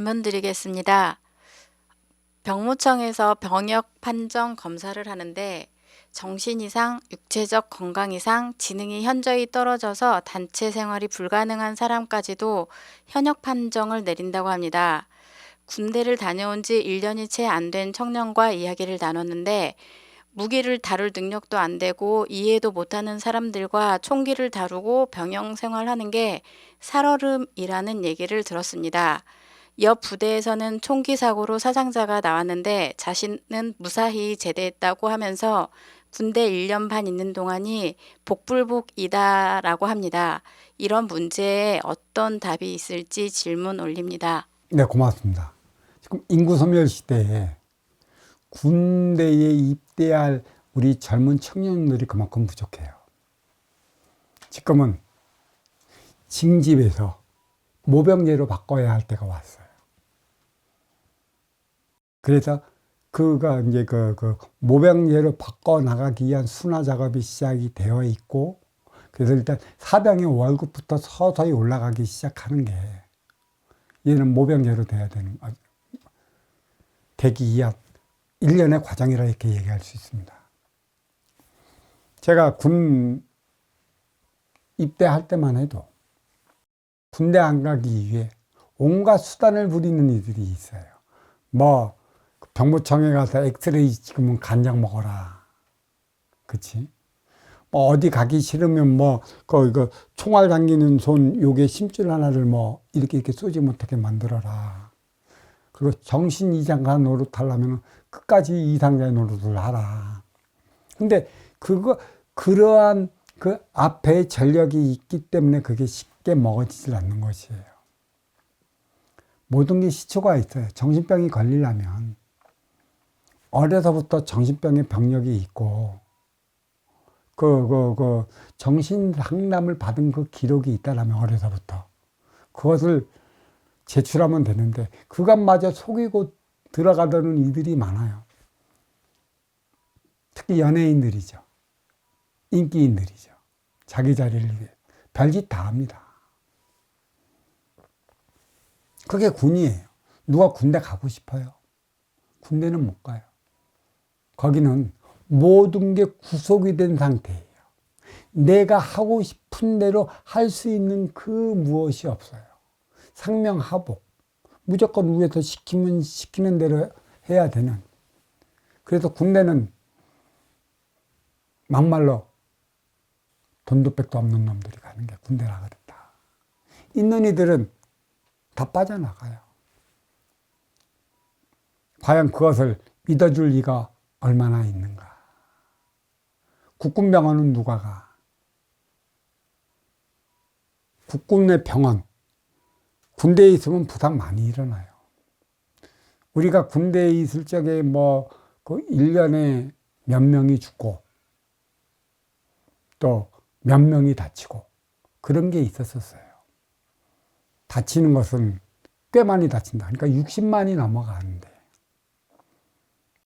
질문 드리겠습니다. 병무청에서 병역 판정 검사를 하는데 정신 이상, 육체적 건강 이상, 지능이 현저히 떨어져서 단체 생활이 불가능한 사람까지도 현역 판정을 내린다고 합니다. 군대를 다녀온 지 1년이 채 안 된 청년과 이야기를 나눴는데 무기를 다룰 능력도 안 되고 이해도 못하는 사람들과 총기를 다루고 병영 생활하는 게 살얼음이라는 얘기를 들었습니다. 옆 부대에서는 총기 사고로 사상자가 나왔는데 자신은 무사히 제대했다고 하면서 군대 1년 반 있는 동안이 복불복이다라고 합니다. 이런 문제에 어떤 답이 있을지 질문 올립니다. 네, 고맙습니다. 지금 인구소멸 시대에 군대에 입대할 우리 젊은 청년들이 그만큼 부족해요. 지금은 징집에서 모병제로 바꿔야 할 때가 왔어요. 그래서 그가 이제 모병제로 바꿔 나가기 위한 순화 작업이 시작이 되어 있고, 그래서 일단 사병의 월급부터 서서히 올라가기 시작하는 게, 얘는 모병제로 돼야 되기 위한 일련의 과정이라 이렇게 얘기할 수 있습니다. 제가 군 입대할 때만 해도 군대 안 가기 위해 온갖 수단을 부리는 이들이 있어요. 뭐 병무청에 가서 엑스레이 찍으면 간장 먹어라, 그치? 뭐 어디 가기 싫으면 그 총알 당기는 손 요게 심줄 하나를 이렇게 쏘지 못하게 만들어라. 그리고 정신 이상가 노릇하려면 끝까지 이상자의 노릇을 하라. 근데 그러한 그 앞에 전력이 있기 때문에 그게 쉽게 먹어지질 않는 것이에요. 모든 게 시초가 있어요. 정신병이 걸리려면 어려서부터 정신병의 병력이 있고, 정신 상담을 받은 그 기록이 있다라면 어려서부터 그것을 제출하면 되는데, 그것마저 속이고 들어가려는 이들이 많아요. 특히 연예인들이죠. 인기인들이죠. 자기 자리를 위해 별짓 다 합니다. 그게 군이에요. 누가 군대 가고 싶어요? 군대는 못 가요. 거기는 모든 게 구속이 된 상태예요. 내가 하고 싶은 대로 할 수 있는 그 무엇이 없어요. 상명하복. 무조건 위에서 시키는 대로 해야 되는. 그래서 군대는 막말로 돈도 백도 없는 놈들이 가는 게 군대라 그랬다. 있는 이들은 다 빠져나가요. 과연 그것을 믿어줄 리가 얼마나 있는가. 국군병원은 누가 가? 국군의 병원, 군대에 있으면 부상 많이 일어나요. 우리가 군대에 있을 적에 그 1년에 몇 명이 죽고 또 몇 명이 다치고 그런 게 있었어요. 다치는 것은 꽤 많이 다친다. 그러니까 60만이 넘어가는데,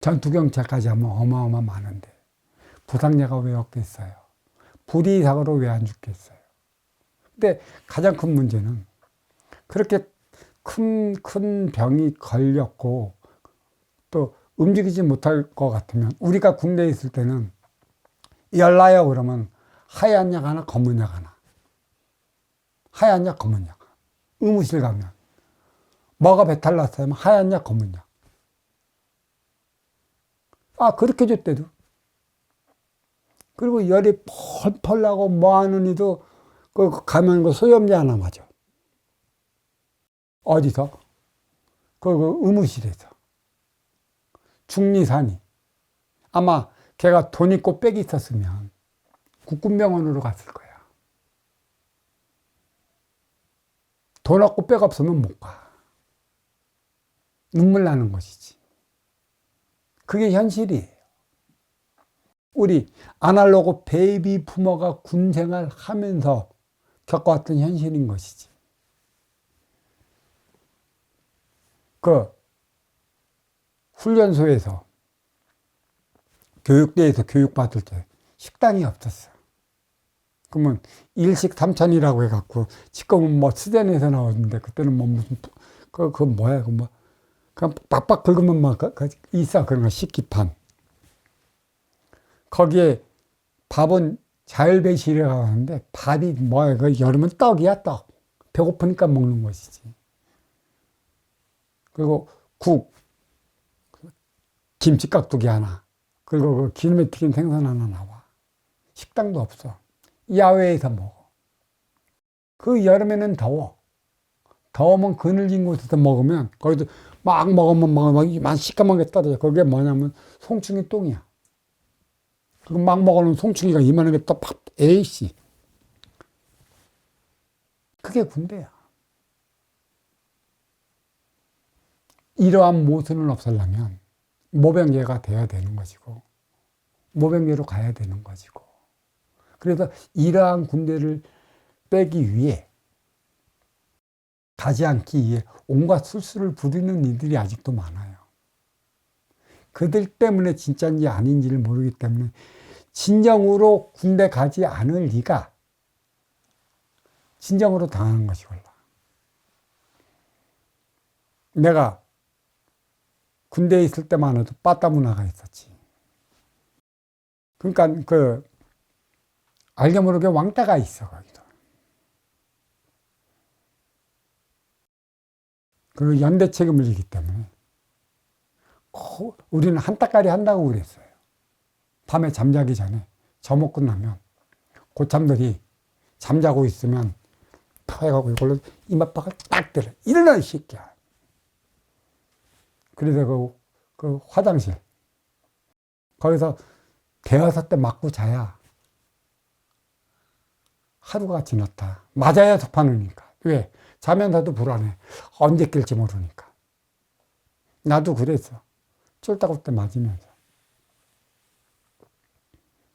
전투경찰까지 하면 어마어마 많은데 부상자가 왜 없겠어요? 불의사고로 왜 안 죽겠어요? 근데 가장 큰 문제는 그렇게 큰 병이 걸렸고 또 움직이지 못할 것 같으면, 우리가 군대에 있을 때는 열나요 그러면 하얀 약 하나 검은 약 하나, 하얀 약 검은 약. 의무실 가면 뭐가 배탈 났어요? 하얀 약 검은 약. 그렇게 줬대도. 그리고 열이 펄펄 나고 하는 이도 가면 소염제 하나 맞아. 어디서? 의무실에서. 중리산이. 아마 걔가 돈 있고 빽이 있었으면 국군병원으로 갔을 거야. 돈 없고 빽 없으면 못 가. 눈물 나는 것이지. 그게 현실이에요. 우리 아날로그 베이비 부모가 군 생활하면서 겪어왔던 현실인 것이지. 훈련소에서 교육대에서 교육받을 때 식당이 없었어. 그러면 일식 삼천이라고 해갖고, 지금은 수전에서 나오는데, 그때는 무슨 그 뭐야, 그 뭐. 그냥 빡빡 긁으면 막 있어. 그런 거 식기판. 거기에 밥은 자율배식이라고 하는데 밥이 뭐야, 그 여름은 떡이야, 떡. 배고프니까 먹는 것이지. 그리고 국, 김치 깍두기 하나. 그리고 그 기름에 튀긴 생선 하나 나와. 식당도 없어. 야외에서 먹어. 그 여름에는 더워. 더우면 그늘진 곳에서 먹으면, 거기도 막 먹으면 막 시커멓게 떨어져. 그게 뭐냐면 송충이 똥이야. 그거 막 먹어놓은 송충이가 이만하게 또 팍, 에이씨. 그게 군대야. 이러한 모순을 없애려면 모병제가 돼야 되는 것이고, 모병제로 가야 되는 것이고. 그래서 이러한 군대를 빼기 위해, 가지 않기 위해 온갖 술수를 부리는 이들이 아직도 많아요. 그들 때문에 진짜인지 아닌지를 모르기 때문에 진정으로 군대 가지 않을 리가 진정으로 당하는 것이걸라. 내가 군대에 있을 때만 해도 빠따 문화가 있었지. 그러니까 알게 모르게 왕따가 있어, 거기도. 그리고 연대 책임을 지기 때문에 우리는 한따까리 한다고 그랬어요. 밤에 잠자기 전에 점호 끝나면 고참들이 잠자고 있으면 터해가고 이걸로 이맛박을 딱 때려. 일어나, 이 새끼야. 그래서 그 화장실 거기서 대여섯 대 맞고 자야 하루가 지났다. 맞아야 접하느니까. 왜? 자면서도 불안해. 언제 낄지 모르니까. 나도 그랬어. 쫄딱쫄딱 맞으면서.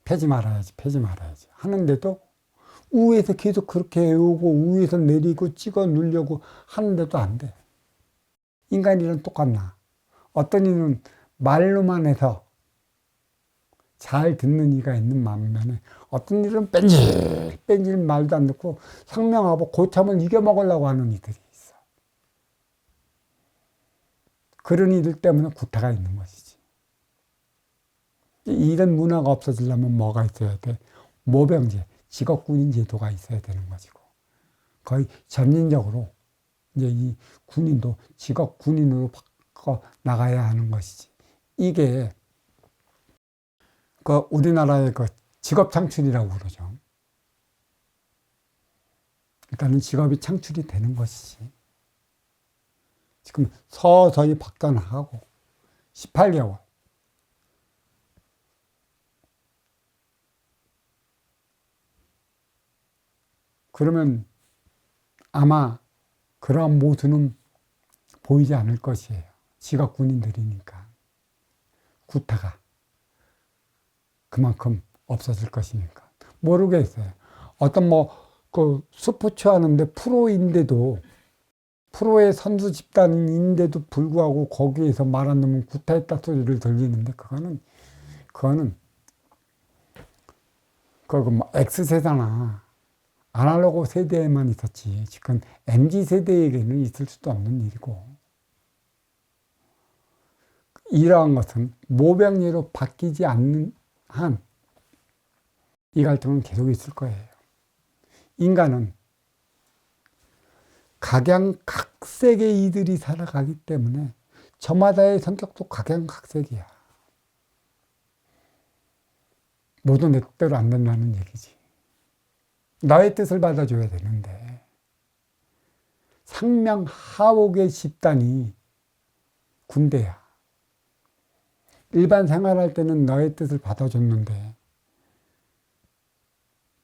패지 말아야지, 패지 말아야지. 하는데도 우에서 계속 그렇게 해오고 우에서 내리고 찍어 누르려고 하는데도 안 돼. 인간 일은 똑같나. 어떤 이는 말로만 해서 잘 듣는 이가 있는 반면에 어떤 일은 뺀질 말도 안 듣고 상명하고 고참을 이겨먹으려고 하는 이들이 있어. 그런 이들 때문에 구타가 있는 것이지. 이런 문화가 없어지려면 뭐가 있어야 돼? 모병제, 직업군인 제도가 있어야 되는 것이고, 거의 점진적으로 이제 이 군인도 직업군인으로 바꿔 나가야 하는 것이지. 이게 우리나라의 직업 창출이라고 그러죠. 일단은 직업이 창출이 되는 것이지. 지금 서서히 바꿔나가고 18개월. 그러면 아마 그러한 모습은 보이지 않을 것이에요. 직업 군인들이니까. 구타가 그만큼 없어질 것이니까. 모르겠어요. 어떤 스포츠 하는데 프로인데도, 프로의 선수 집단인데도 불구하고 거기에서 말 안 듣는 구타했다 소리를 들리는데, 그거는 X세대나 아날로그 세대에만 있었지. 지금 MZ세대에게는 있을 수도 없는 일이고, 이러한 것은 모병제로 바뀌지 않는 한 이 갈등은 계속 있을 거예요. 인간은 각양각색의 이들이 살아가기 때문에 저마다의 성격도 각양각색이야. 모두 내 뜻대로 안 된다는 얘기지. 나의 뜻을 받아줘야 되는데 상명하옥의 집단이 군대야. 일반 생활할 때는 너의 뜻을 받아줬는데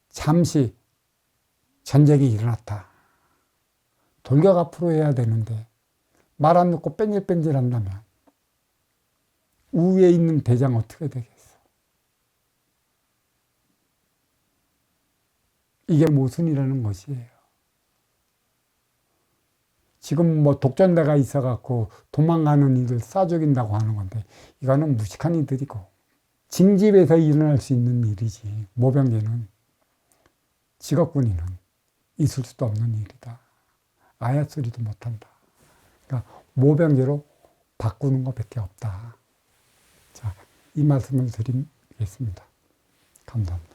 잠시 전쟁이 일어났다. 돌격 앞으로 해야 되는데 말 안 듣고 뺀질뺀질 한다면 우위에 있는 대장 어떻게 되겠어? 이게 모순이라는 것이에요. 지금 독전대가 있어갖고 도망가는 이들 쏴 죽인다고 하는 건데 이거는 무식한 이들이고 징집에서 일어날 수 있는 일이지. 모병제는, 직업군인은 있을 수도 없는 일이다. 아야 소리도 못한다. 그러니까 모병제로 바꾸는 것밖에 없다. 자, 이 말씀을 드리겠습니다. 감사합니다.